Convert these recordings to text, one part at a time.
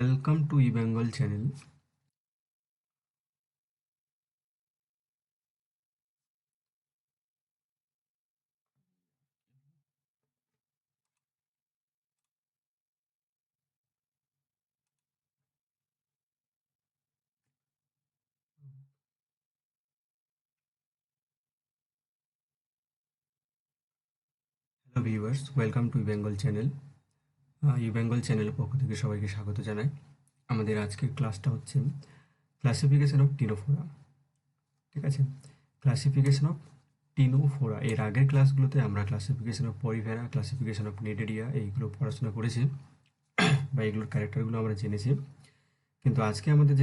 Welcome to eBengal channel. Hello viewers, welcome to eBengal channel. eBengal চ্যানেলের পক্ষ থেকে সবাইকে স্বাগত জানাই। আমাদের আজকের ক্লাসটা হচ্ছে ক্লাসিফিকেশন অফ টিনোফোরা। ঠিক আছে, ক্লাসিফিকেশন অফ টিনোফোরা। এর আগের ক্লাসগুলোতে আমরা classification of Porifera, classification of Cnidaria এইগুলো পড়াশোনা করেছি বা এগুলোর ক্যারেক্টারগুলো আমরা জেনেছি। কিন্তু আজকে আমাদের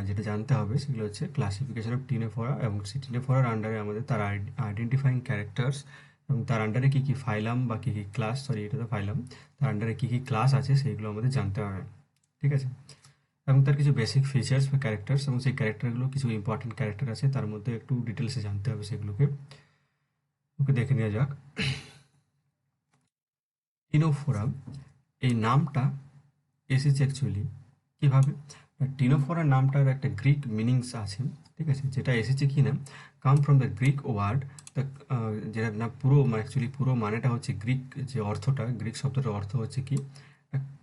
যেটা জানতে হবে সেগুলো হচ্ছে ক্লাসিফিকেশন অফ টিনোফোরা এবং সেই টিনোফোরার আন্ডারে আমাদের তার আইডেন্টিফাইং ক্যারেক্টার্স এবং তার আন্ডারে কী কী ফাইলাম বা কী কী ক্লাস, সরি এটা তো ফাইলাম, তার আন্ডারে কী কী ক্লাস আছে সেইগুলো আমাদের জানতে হবে। ঠিক আছে, এবং তার কিছু বেসিক ফিচার্স বা ক্যারেক্টার্স এবং সেই ক্যারেক্টারগুলো কিছু ইম্পর্টেন্ট ক্যারেক্টার আছে তার মধ্যে একটু ডিটেলসে জানতে হবে সেগুলোকে। ওকে, দেখে নেওয়া যাক। টিনোফোরা এই নামটা এসেছে অ্যাকচুয়ালি কীভাবে? টিনোফোরা নামটার একটা গ্রিক মিনিংস আছে, ঠিক আছে, যেটা এসেছে কি না, come from the Greek word, যেটা না পুরো অ্যাকচুয়ালি পুরো মানেটা হচ্ছে গ্রিক, যে অর্থটা গ্রিক শব্দটার অর্থ হচ্ছে কি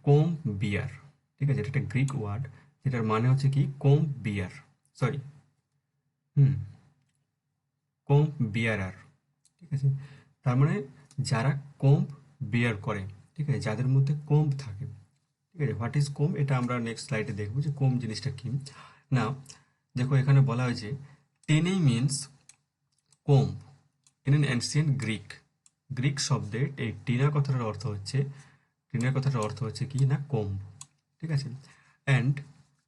কোম বিয়ার। ঠিক আছে, এটা একটা গ্রিক ওয়ার্ড যেটার মানে হচ্ছে কি কোম বিয়ার, সরি হুম কোম বিয়ারার। ঠিক আছে, তার মানে যারা কোম্ব বিয়ার করে, ঠিক আছে, যাদের মধ্যে কোম্ব থাকে। ঠিক আছে, হোয়াট ইজ কোম্ব এটা আমরা নেক্সট স্লাইডে দেখবো যে কোম্ব জিনিসটা কি। না, দেখো এখানে বলা হয়েছে ctene means comb in an ancient Greek. Greek শব্দের এই টিনার কথাটার অর্থ হচ্ছে কি না কোম্ব। ঠিক আছে, অ্যান্ড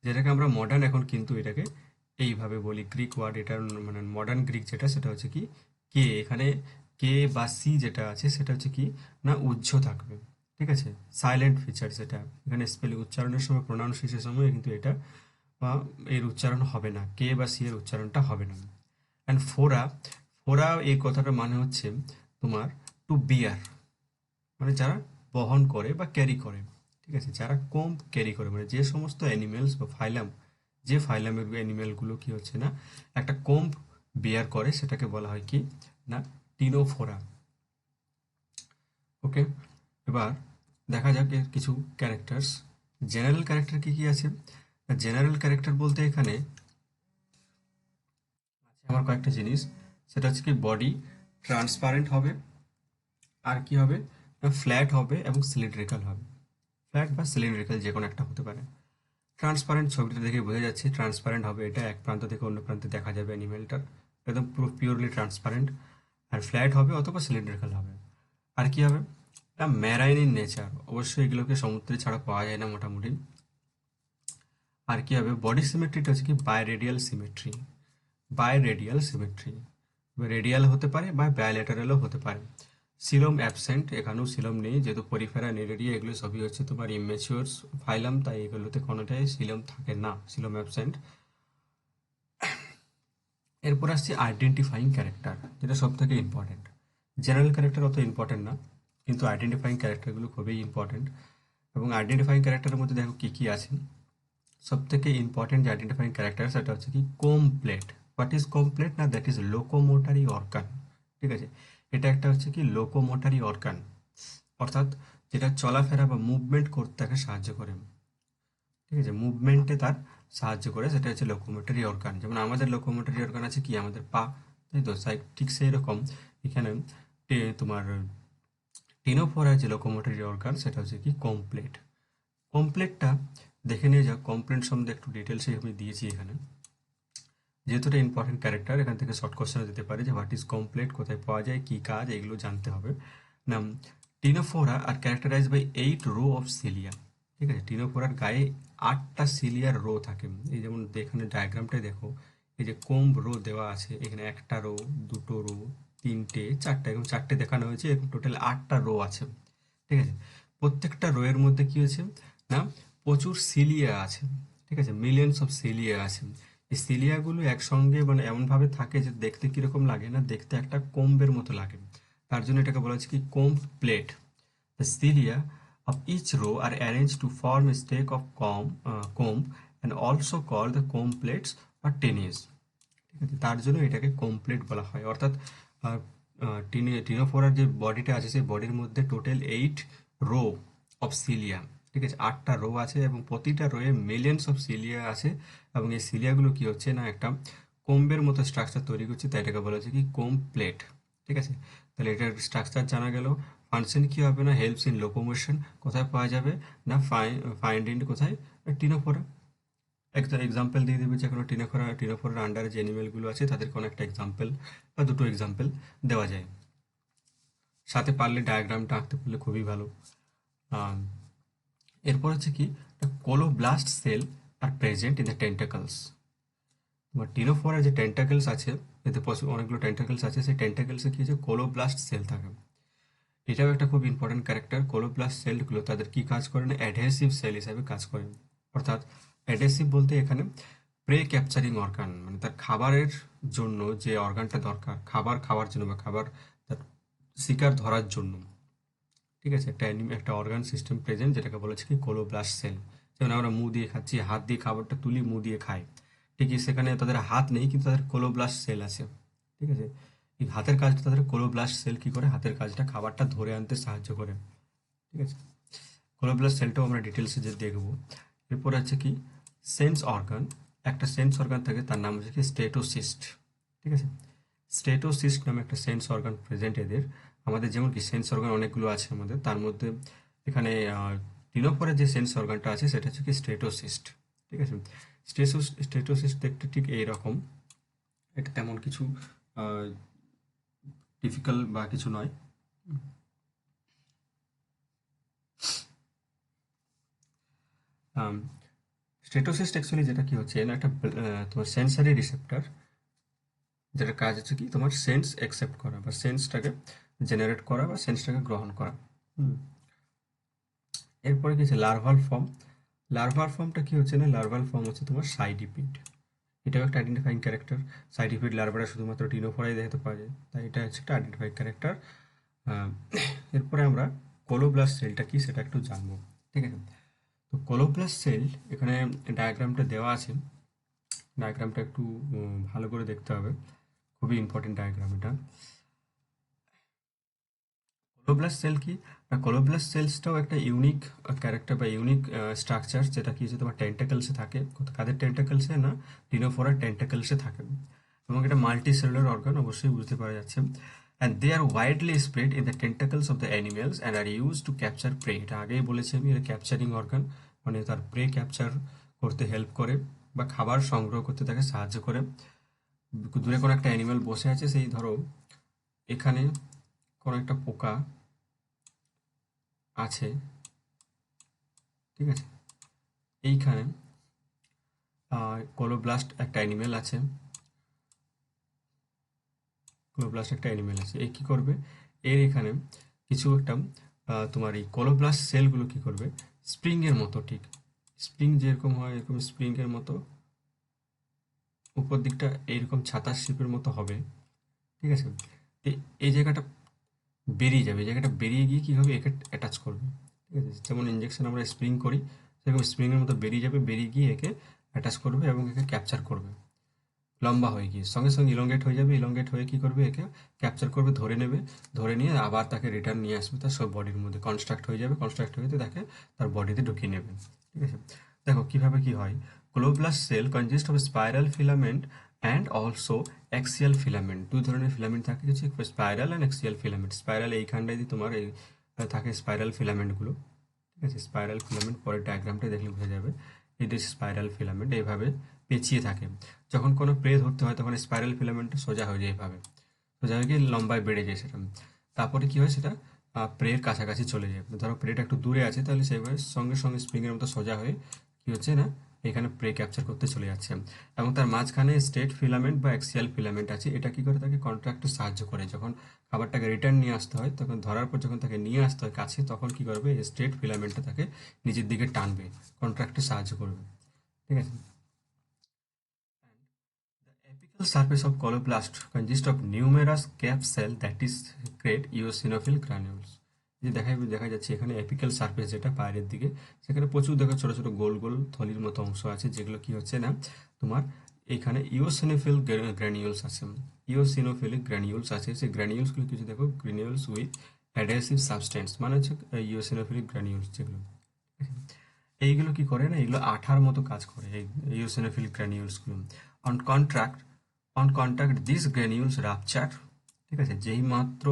যেটাকে আমরা মডার্ন এখন কিন্তু এটাকে এইভাবে বলি গ্রিক ওয়ার্ড, এটার মানে মডার্ন গ্রিক যেটা সেটা হচ্ছে কি কে, এখানে কে বা সি যেটা আছে সেটা হচ্ছে কি না উজ্জ্ব থাকবে। ঠিক আছে, সাইলেন্ট ফিচার, সেটা এখানে স্পেলিং উচ্চারণের সময়, প্রোনাউন্সিয়েশনের সময় কিন্তু এটা বা এর উচ্চারণ হবে না, কে বা সি এর উচ্চারণটা হবে না। অ্যান্ড ফোরা, ফোরা এই কথাটার মানে হচ্ছে তোমার টু বিয়ার, মানে যারা বহন করে বা ক্যারি করে। ঠিক আছে, যারা কোম্ব ক্যারি করে, মানে যে সমস্ত অ্যানিমেলস বা ফাইলাম, যে ফাইলামের অ্যানিমেলগুলো কি হচ্ছে না একটা কোম্ব বিয়ার করে, সেটাকে বলা হয় কি না টিনোফোরা। ওকে, এবার দেখা যাক এর কিছু ক্যারেক্টার্স। জেনারেল ক্যারেক্টার কি কি আছে? জেনারেল ক্যারেক্টার বলতে এখানে আছে আমার কয়েকটা জিনিস, সেটা হচ্ছে কি বডি ট্রান্সপারেন্ট হবে, আর কি হবে না ফ্ল্যাট হবে এবং সিলিন্ড্রিক্যাল হবে। ফ্ল্যাট বা সিলিন্ড্রিক্যাল যে কোনো একটা হতে পারে। ট্রান্সপারেন্ট ছবিটা দেখে বোঝা যাচ্ছে ট্রান্সপারেন্ট হবে, এটা এক প্রান্ত থেকে অন্য প্রান্তে দেখা যাবে অ্যানিমেলটার, একদম পুরো পিওরলি ট্রান্সপারেন্ট। আর ফ্ল্যাট হবে অথবা সিলিন্ড্রিক্যাল হবে। আর কি হবে না ম্যারাইন ইন নেচার, অবশ্যই এগুলোকে সমুদ্রে ছাড়া পাওয়া যায় না মোটামুটি। আর কি হবে বডি সিমেট্রিটা হচ্ছে কি বাইরেডিয়াল সিমেট্রি, বাইরেডিয়াল সিমেট্রি, রেডিয়াল হতে পারে বা বায়োল্যাটারালও হতে পারে। সিলোম অ্যাবসেন্ট, এখানেও সিলোম নেই যেহেতু পরিফেরা নেরেডিয়া এগুলো সবই হচ্ছে তোমার ইমেচিওর ফাইলাম, তাই এগুলোতে কোনোটাই সিলোম থাকে না, সিলোম অ্যাবসেন্ট। এরপর আসছে আইডেন্টিফাইং ক্যারেক্টার, যেটা সব থেকে ইম্পর্টেন্ট। জেনারেল ক্যারেক্টার অত ইম্পর্টেন্ট না, কিন্তু আইডেন্টিফাইং ক্যারেক্টারগুলো খুবই ইম্পর্টেন্ট। এবং আইডেন্টিফাইং ক্যারেক্টারের মধ্যে দেখো কী কী আছে। সব থেকে ইম্পর্টেন্ট যে আইডেন্টিফাইং ক্যারেক্টার সেটা হচ্ছে কি কমপ্লেট। হোয়াট ইজ কমপ্লেট না দ্যাট ইজ লোকোমোটারি অর্গান। ঠিক আছে, এটা একটা হচ্ছে কি লোকোমোটারি অর্গান, অর্থাৎ যেটা চলাফেরা বা মুভমেন্ট করতে তাকে সাহায্য করে। ঠিক আছে, মুভমেন্টে তার সাহায্য করে, সেটা হচ্ছে লোকোমোটরি অর্গান। যেমন আমাদের লোকোমোটরি অর্গান আছে কি আমাদের পা, তাই তো ঠিক সেই রকম এখানে তোমার টিনোফোরার যে লোকোমোটরি অর্গান সেটা হচ্ছে কি কমপ্লেট। কমপ্লেটটা দেখে নিয়ে যাক, কমপ্লেট সম্বন্ধে একটু ডিটেলসে আমি দিয়েছি এখানে, যেহেতু এটা ইম্পর্টেন্ট ক্যারেক্টার এখান থেকে শর্ট কোশ্চেনও দিতে পারে যে হোয়াট ইজ কমপ্লেট, কোথায় পাওয়া যায়, কী কাজ, এগুলো জানতে হবে। নাম টিনোফোরা আর characterise by 8 row of cilia. ঠিক আছে, টিনোফোরার গায়ে 8টা সিলিয়ার রো থাকে। এই যেমন এখানে ডায়াগ্রামটাই দেখো, এই যে কোম্ব রো দেওয়া আছে, এখানে একটা রো, দুটো রো, তিনটে, চারটে, এবং চারটে দেখানো হয়েছে, এরকম টোটাল 8টা রো আছে। ঠিক আছে, প্রত্যেকটা রো এর মধ্যে কি হয়েছে না প্রচুর সিলিয়া আছে। ঠিক আছে, মিলিয়নস অফ সিলিয়া আছে। এই সিলিয়াগুলো একসঙ্গে মানে এমনভাবে থাকে যে দেখতে কিরকম লাগে না, দেখতে একটা কোম্বের মতো লাগে, তার জন্য এটাকে বলা হচ্ছে কি কোম্ব plate. The cilia of each row are arranged to form a stack of comb and also called the comb plates or tennies. ঠিক আছে, তার জন্য এটাকে কমপ্লিট বলা হয়। অর্থাৎ টিনোফোরার যে বডিটা আছে সেই বডির মধ্যে টোটাল 8 রো অফ সিলিয়া। ঠিক আছে, 8টা রো আছে এবং প্রতিটা রোয়ে মিলিয়নস অফ সিলিয়া আছে এবং এই সিলিয়াগুলো কি হচ্ছে না একটা কোম্বের মতো স্ট্রাকচার তৈরি করছে, তাই এটাকে বলা হচ্ছে কি কোম প্লেট। ঠিক আছে, তাহলে এটার স্ট্রাকচার জানা গেল। ফাংশন কি হবে না হেল্পস ইন লোকোমোশন, কোথায় পাওয়া যাবে না ফাইন্ড ইন কোথায় টিনোফোরা। একটা এক্সাম্পল দিয়ে দেবে যে কোনো টিনোফোরার আন্ডারে যে অ্যানিমেলগুলো আছে তাদের কোনো একটা এক্সাম্পল বা দুটো এক্সাম্পল দেওয়া যায়। সাথে পারলে ডায়াগ্রামটা আঁকতে পারলে খুবই ভালো। আম, এরপর হচ্ছে কি কোলোব্লাস্ট সেল আর প্রেজেন্ট ইন দ্য টেন্টাকলস। তোমার টিনোফোরার যে টেন্টাকলস আছে, এতে অনেকগুলো টেন্টাকলস আছে, সেই টেন্টাকলসে কি হচ্ছে কোলোব্লাস্ট সেল থাকে। এটাও একটা খুব ইম্পর্টেন্ট ক্যারেক্টার। কোলোপ্লাস্ট সেলগুলো তাদের কি কাজ করে না অ্যাডহেসিভ সেল হিসাবে কাজ করে। অর্থাৎ অ্যাডহেসিভ বলতে এখানে প্রে ক্যাপচারিং অর্গান, মানে তার খাবারের জন্য যে অর্গানটা দরকার, খাবার খাওয়ার জন্য বা খাবার তার শিকার ধরার জন্য। ঠিক আছে, একটা অর্গান সিস্টেম প্রেজেন্ট যেটাকে বলেছে কি কোলোপ্লাস্ট সেল। যেমন আমরা মুখ দিয়ে খাচ্ছি, হাত দিয়ে খাবারটা তুলি মুখ দিয়ে খাই, ঠিকই সেখানে তাদের হাত নেই কিন্তু তাদের কোলোপ্লাস্ট সেল আছে। ঠিক আছে, এই হাতের কাজটা তাদের কোলোপ্লাস্ট সেল কি করে, হাতের কাজটা খাবারটা ধরে আনতে সাহায্য করে। ঠিক আছে, কোলোপ্লাস্ট সেলটাও আমরা ডিটেলসে যে দেখবো। এরপর আছে কি সেন্স অর্গান। একটা সেন্স অর্গান থাকে, তার নাম হচ্ছে কি স্টেটোসিস্ট। ঠিক আছে, স্টেটোসিস্ট নামে একটা সেন্স অর্গান প্রেজেন্ট এদের। আমাদের যেমন কি সেন্স অর্গান অনেকগুলো আছে আমাদের, তার মধ্যে এখানে টিনোফোরের যে সেন্স অর্গানটা আছে সেটা হচ্ছে কি স্টেটোসিস্ট। ঠিক আছে, স্টেটোসিস্ট দেখতে ঠিক এইরকম। এটা তেমন কিছু ডিফিকাল্ট বা কিছু নয়। স্টেটোসিস্ট অ্যাকচুয়ালি যেটা কি হচ্ছে না একটা তোমার সেন্সারি রিসেপ্টর, যেটা কাজ হচ্ছে কি তোমার সেন্স অ্যাকসেপ্ট করা বা সেন্সটাকে জেনারেট করা বা সেন্সটাকে গ্রহণ করা। হুম। এরপরে কি হচ্ছে লার্ভাল ফর্ম। লার্ভাল ফর্মটা কি হচ্ছে না, লার্ভাল ফর্ম হচ্ছে তোমার সাইডিপিড। এটাও একটা আইডেন্টিফাইং ক্যারেক্টার। সাইডিপিড লার্ভাটা শুধুমাত্র টিনোফোরাই দেখতে পাওয়া যায়, তাই এটা হচ্ছে একটা আইডেন্টিফাইং ক্যারেক্টার। এরপরে আমরা কোলোব্লাস্ট সেলটা কি সেটা একটু জানবো। ঠিক আছে, তো কোলোব্লাস্ট সেল এখানে ডায়াগ্রামটা দেওয়া আছে। ডায়াগ্রামটা একটু ভালো করে দেখতে হবে, খুবই ইম্পর্টেন্ট ডায়াগ্রাম এটা। কোলোব্লাস্ট সেল কি না, কোলোব্লাস্ট সেলসটাও একটা ইউনিক ক্যারেক্টার বা ইউনিক স্ট্রাকচার, যেটা কি হচ্ছে তোমার টেন্টাকলসে থাকে। কাদের টেন্টাকলসে না টিনোফোরার টেন্টাকলসে থাকে, এবং এটা মাল্টি সেলুলার অর্গান অবশ্যই বুঝতে পারা যাচ্ছে। And they are widely spread in the tentacles of the animals and are use to capture prey. এটা আগেই বলেছি আমি, এটা ক্যাপচারিং অর্গান, মানে তার প্রে ক্যাপচার করতে হেল্প করে বা খাবার সংগ্রহ করতে তাকে সাহায্য করে। দূরে কোনো একটা অ্যানিমেল বসে আছে, সেই ধরো এখানে কোনো একটা পোকা আছে। ঠিক আছে, এইখানে কোলোব্লাস্ট একটা অ্যানিমেল আছে, ক্লোরোপ্লাস্ট একটা অ্যানিমেল আছে। এ কি করবে, এর এখানে কিছু একটা তোমার এই কোলোপ্লাস্ট সেলগুলো কি করবে, স্প্রিং এর মতো, ঠিক স্প্রিং যেরকম হয় এরকম স্প্রিং এর মতো উপর দিকটা এইরকম ছাতার শিপের মতো হবে। ঠিক আছে, এই জায়গাটা বেরিয়ে যাবে, এই জায়গাটা বেরিয়ে গিয়ে কি হবে একে অ্যাটাচ করবে। ঠিক আছে, যেমন ইঞ্জেকশন আমরা স্প্রিং করি সেরকম স্প্রিং এর মতো বেরিয়ে যাবে, বেরিয়ে গিয়ে একে অ্যাটাচ করবে এবং একে ক্যাপচার করবে। লম্বা হয়ে গিয়ে সঙ্গে সঙ্গে ইলংগেট হয়ে যাবে, ইলংগেট হয়ে কি করবে একে ক্যাপচার করবে, ধরে নেবে, ধরে নিয়ে আবার তাকে রিটার্ন নিয়ে আসবে তার সব বডির মধ্যে, কনস্ট্রাক্ট হয়ে যাবে, কনস্ট্রাক্ট হয়ে তাকে তার বডিতে ঢুকিয়ে নেবে। ঠিক আছে, দেখো কিভাবে কি হয়। Chloroplast cell consist of spiral filament and also axial filament. দুই ধরনের ফিলামেন্ট থাকে, হচ্ছে spiral and axial filament. Spiral এইখানটায় তোমার এই থাকে স্পাইরাল ফিলামেন্টগুলো। ঠিক আছে, স্পাইরাল ফিলামেন্ট পরের ডায়াগ্রামটা দেখলে বোঝা যাবে। এটা স্পাইরাল ফিলামেন্ট এইভাবে পেঁচিয়ে থাকে। যখন কোনো প্রে ধরতে হয় তখন স্পাইরাল ফিলামেন্টটা সোজা হয়ে যায়, এইভাবে সোজা হয়ে গিয়ে লম্বায় বেড়ে যায় সেটা। তারপরে কি হয় সেটা প্রের কাছাকাছি চলে যায়। ধরো প্রেটা একটু দূরে আছে, তাহলে সেইভাবে সঙ্গে সঙ্গে স্প্রিংয়ের মতো সোজা হয়ে কি হচ্ছে না এখানে প্রে ক্যাপচার করতে চলে যাচ্ছে। এবং তার মাঝখানে স্টেট ফিলামেন্ট বা অ্যাক্সিয়াল ফিলামেন্ট আছে, এটা কি করে তাকে কন্ট্রাক্টে সাহায্য করে। যখন খাবারটাকে রিটার্ন নিয়ে আসতে হয় তখন ধরার পর যখন তাকে নিয়ে আসতে হয় কাছে, তখন কি করবে স্টেট ফিলামেন্টটা তাকে নিজের দিকে টানবে, কন্ট্রাক্টে সাহায্য করবে। ঠিক আছে, apical surface of chloroplast consists of numerous cap cells that is create eosinophil granules. যে দেখা যাচ্ছে এখানে অ্যাপিক্যাল সারফেস যেটা বাইরের দিকে, সেখানে প্রচুর দেখো ছোট ছোট গোল গোল থলির মতো অংশ আছে, যেগুলো কি হচ্ছে না তোমার এখানে ইওসিনোফিল গ্র্যানিউলস আছে। ইওসিনোফিলিক গ্র্যানিউলস আছে, সেই গ্র্যানিউলসগুলো কিছু দেখো গ্র্যানিউলস উইথ অ্যাডহেসিভ সাবস্টেন্স, মানে হচ্ছে ইওসিনোফিলিক গ্র্যানিউলস যেগুলো, এইগুলো কি করে না, এগুলো আঠার মতো কাজ করে এই ইওসিনোফিলিক গ্র্যানিউলসগুলো। On contract on contact this granules rupture, ঠিক আছে, যেই মাত্র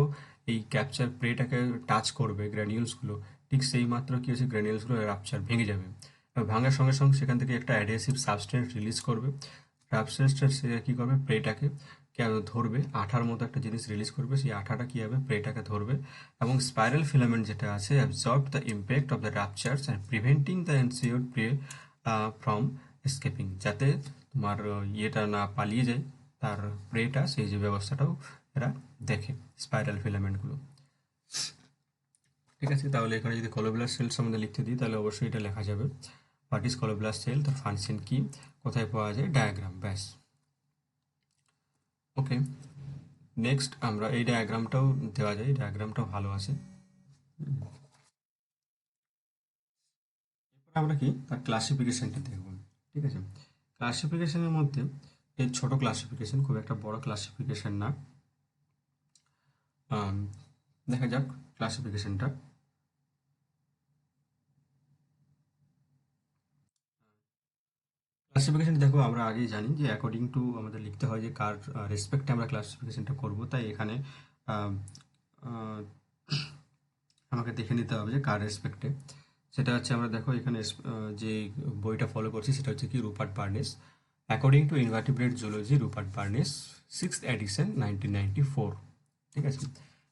এই ক্যাপচার প্রেটাকে টাচ করবে গ্র্যানিউলসগুলো, ঠিক সেই মাত্র কি হচ্ছে গ্র্যানিউলসগুলো রাপচার ভেঙে যাবে, এবং ভাঙার সঙ্গে সঙ্গে সেখান থেকে একটা অ্যাডহেসিভ সাবস্টেন্স রিলিজ করবে। সাবস্টেন্সটা সে কী করবে, প্রেটাকে ধরবে, আঠার মতো একটা জিনিস রিলিজ করবে, সেই আঠাটা কী হবে, প্রেটাকে ধরবে, এবং স্পাইরাল ফিলামেন্ট যেটা আছে absorb the impact of the ruptures and preventing the ensure prey from escaping, যাতে তোমার ইয়েটা না পালিয়ে যায়, তার প্রেটা, সেই যে ব্যবস্থাটাও এরা দেখে, স্পাইরাল ফিলামেন্টগুলো। ঠিক আছে, তাহলে এখানে যদি কলোবুলার সেল সম্বন্ধে লিখতে দিই তাহলে অবশ্যই এটা লেখা যাবে, হোয়াট ইজ কলোবুলার সেল, তার ফাংশন কি, কোথায় পাওয়া যায়, ডায়াগ্রাম, ব্যাস। ওকে, নেক্সট আমরা এই ডায়াগ্রামটাও দেওয়া যায়, ডায়াগ্রামটাও ভালো আছে। এরপর আমরা কি তার ক্লাসিফিকেশনটা দেখব। ঠিক আছে, ক্লাসিফিকেশনের মধ্যে এই ছোট ক্লাসিফিকেশন, খুব একটা বড় ক্লাসিফিকেশন না। দেখা যাক ক্লাসিফিকেশনটা। ক্লাসিফিকেশন দেখো, আমরা আগেই জানি যে অ্যাকর্ডিং টু আমাদের লিখতে হয় যে কার রেসপেক্টে আমরা ক্লাসিফিকেশনটা করব, তাই এখানে আহ, আহ, আমাকে দেখে নিতে হবে যে কার রেসপেক্টে। সেটা হচ্ছে আমরা দেখো এখানে যে বইটা ফলো করছি সেটা হচ্ছে কি Rupert Barnes, according to invertebrate zoology Rupert Barnes, 6th edition 1994। ঠিক আছে,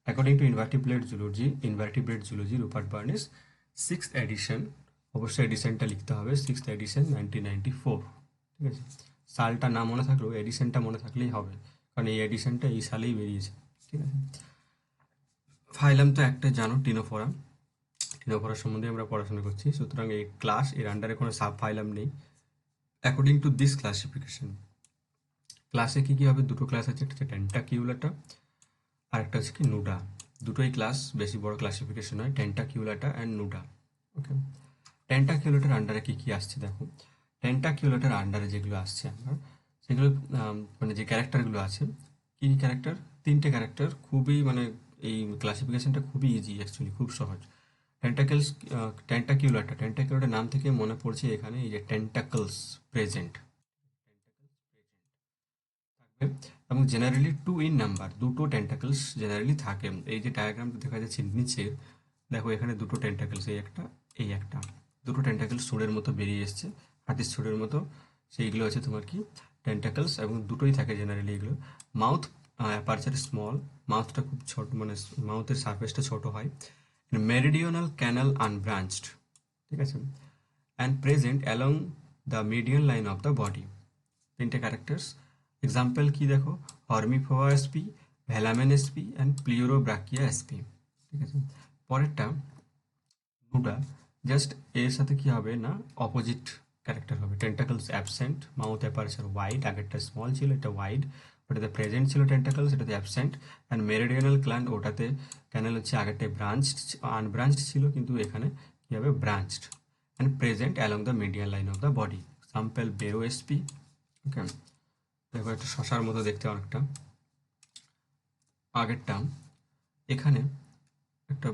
according to invertebrate zoology Rupert Barnes, 6th edition, অবশ্যই এডিশনটা লিখতে হবে, 6th এডিশন 1994। ঠিক আছে, সালটা না মনে থাকলেও এডিশনটা মনে থাকলেই হবে, কারণ এই এডিশনটা এই সালেই বেরিয়েছে। ঠিক আছে, ফাইলাম তো একটা জানো, টিনোফোরা, টিনোফোরা সম্বন্ধে আমরা পড়াশোনা করছি, সুতরাং এই ক্লাস এর আন্ডারে কোনো সাব ফাইলাম নেই। অ্যাকর্ডিং টু দিস ক্লাসিফিকেশন, ক্লাসে কী কী হবে, দুটো ক্লাস আছে, একটা হচ্ছে টেন্টাকিউলাটা আর একটা হচ্ছে কি নুডা। দুটোই ক্লাস, বেশি বড় ক্লাসিফিকেশন হয়, টেন্টাকিউলাটা অ্যান্ড নুডা। ওকে, টেন্টাকিউলাটার আন্ডারে কী কী আসছে দেখো, টেন্টাকিউলাটার আন্ডারে যেগুলো আসছে আমরা সেগুলো মানে যে ক্যারেক্টারগুলো আছে, কী কী ক্যারেক্টার, তিনটে ক্যারেক্টার, খুবই মানে এই ক্লাসিফিকেশনটা খুবই ইজি অ্যাকচুয়ালি, খুব সহজ। টেন্টাকেলস, টেন্টাকিউলাটার নাম থেকে মনে পড়ছে এখানে এই যে টেন্টাকলস প্রেজেন্ট থাকবে, এবং জেনারেলি টু ইন নাম্বার, দুটো টেন্টাকলস জেনারেলি থাকে। এই যে ডায়াগ্রামটা দেখা যাচ্ছে নিচে, দেখো এখানে দুটো টেন্টাকলস, এই একটা দুটো টেন্টাকলস সুরের মতো বেরিয়ে এসছে, হাতির সুরের মতো, সেইগুলো হচ্ছে তোমার কি টেন্টাকলস, এবং দুটোই থাকে জেনারেলি এগুলো। মাউথ অ্যাপারচার স্মল, মাউথটা খুব ছোট, মানে মাউথের সারফেসটা ছোট হয়। মেরিডিওনাল ক্যানাল আনব্রাঞ্চড, ঠিক আছে, and present along the median line of the body. তিনটে ক্যারেক্টার্স, এক্সাম্পল কি দেখো, হর্মিফোয়া এসপি, ভ্যালামেন এসপি অ্যান্ড প্লিউরোব্রাকিয়া এসপি। ঠিক আছে, পরেরটা নুডা, জাস্ট এর সাথে কি হবে না, অপোজিট ক্যারেক্টার হবে, টেন্টাকলস অ্যাবসেন্ট, মাউথ অ্যাপারচার ওয়াইড, আগেরটা স্মল ছিল এটা ওয়াইড, ওটাতে প্রেজেন্ট ছিল টেন্টাকলস, এটাতে অ্যাবসেন্ট। অ্যান্ড মেরিডিয়ানাল ক্ল্যান্ড, ওটাতে ক্যানেল হচ্ছে আগেরটায় আনব্রাঞ্চড ছিল, কিন্তু এখানে কি হবে, branched. And present along the median line of the body, example বেরো এসপি। ওকে, দেখো একটা শশার মতো দেখতে অনেকটা, আগেরটা এখানে একটা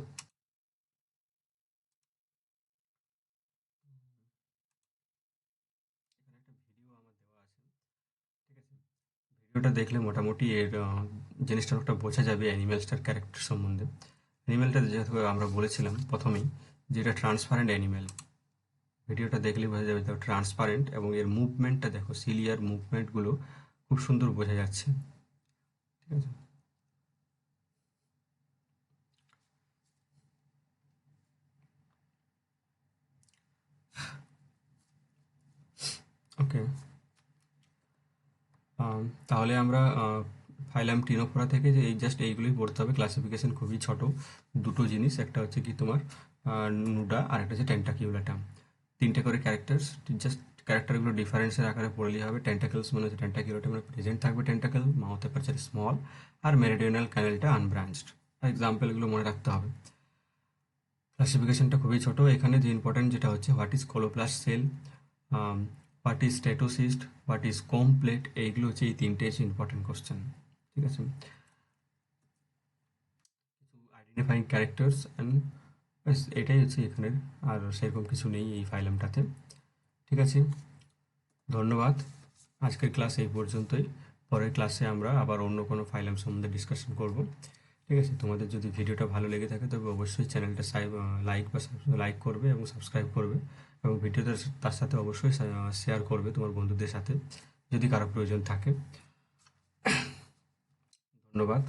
ভিডিও আমার দেওয়া আছে। ঠিক আছে, ভিডিওটা দেখলে মোটামুটি এর জিনিসটা একটা বোঝা যাবে অ্যানিমেলসটার ক্যারেক্টার সম্বন্ধে। অ্যানিমেলটা যেহেতু আমরা বলেছিলাম প্রথমেই যে এটা ট্রান্সপারেন্ট অ্যানিমেল, ভিডিওটা দেখলেই বোঝা যাবে ট্রান্সপারেন্ট, এবং এর মুভমেন্টটা দেখো, সিলিয়ার মুভমেন্টগুলো খুব সুন্দর বোঝা যাচ্ছে। ঠিক আছে, ওকে, তাহলে আমরা ফাইলাম টিনোফোরা থেকে যে এই জাস্ট এইগুলোই পড়তে হবে, ক্লাসিফিকেশন খুবই ছোট, দুটো জিনিস, একটা হচ্ছে কি তোমার নুডা আর একটা হচ্ছে টেন্টাকিউলাটা, তিনটে করে ক্যারেক্টার্স, জাস্ট ক্যারেক্টারগুলো ডিফারেন্সের আকারে পড়লেই হবে। টেন্টাকেলস মানে হচ্ছে টেন্টাকিউলাটা মানে প্রেজেন্ট থাকবে টেন্টাকেল, মাউথ অ্যাপারচার স্মল, আর মেরিডিওনাল ক্যানেলটা আনব্রাঞ্চড, এক্সাম্পলগুলো মনে রাখতে হবে। ক্লাসিফিকেশনটা খুবই ছোট। এখানে যে ইম্পর্টেন্ট যেটা হচ্ছে what is colloblast cell, what is statocyst, what is comb plate, এইগুলো হচ্ছে এই তিনটে হচ্ছে ইম্পর্টেন্ট কোশ্চেন। ঠিক আছে, আইডেন্টিফাইং ক্যারেক্টার্স অ্যান্ড ব্যাস এটাই হচ্ছে এখানের, আর সেরকম কিছু নেই এই ফাইলামটাতে। ঠিক আছে, ধন্যবাদ। আজকের ক্লাস এই পর্যন্তই। পরের ক্লাসে আমরা আবার অন্য কোনো ফাইলাম সম্বন্ধে ডিসকাশন করব। ঠিক আছে, তোমাদের যদি ভিডিওটা ভালো লেগে থাকে তবে অবশ্যই চ্যানেলটা লাইক করবে এবং সাবস্ক্রাইব করবে, এবং ভিডিওটা তার সাথে অবশ্যই শেয়ার করবে তোমার বন্ধুদের সাথে যদি কারো প্রয়োজন থাকে। ধন্যবাদ।